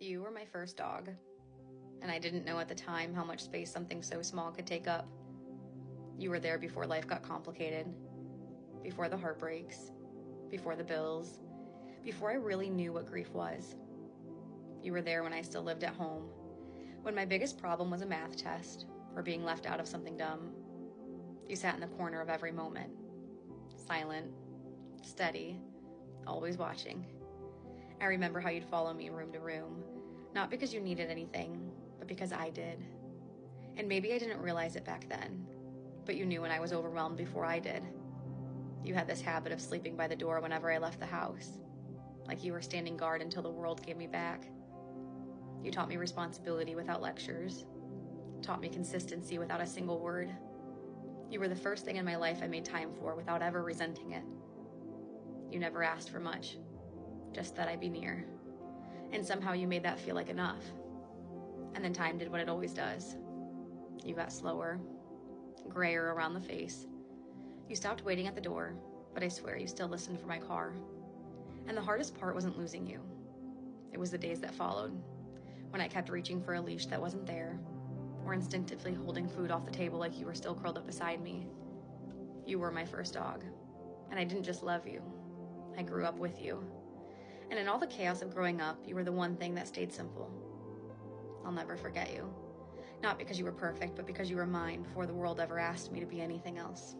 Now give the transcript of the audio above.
You were my first dog, and I didn't know at the time how much space something so small could take up. You were there before life got complicated, before the heartbreaks, before the bills, before I really knew what grief was. You were there when I still lived at home, when my biggest problem was a math test or being left out of something dumb. You sat in the corner of every moment, silent, steady, always watching. I remember how you'd follow me room to room, not because you needed anything, but because I did. And maybe I didn't realize it back then, but you knew when I was overwhelmed before I did. You had this habit of sleeping by the door whenever I left the house, like you were standing guard until the world gave me back. You taught me responsibility without lectures, taught me consistency without a single word. You were the first thing in my life I made time for without ever resenting it. You never asked for much, just that I be near. And somehow you made that feel like enough. And then time did what it always does. You got slower, grayer around the face. You stopped waiting at the door, but I swear you still listened for my car. And the hardest part wasn't losing you. It was the days that followed, when I kept reaching for a leash that wasn't there, or instinctively holding food off the table like you were still curled up beside me. You were my first dog, and I didn't just love you, I grew up with you. And in all the chaos of growing up, you were the one thing that stayed simple. I'll never forget you. Not because you were perfect, but because you were mine before the world ever asked me to be anything else.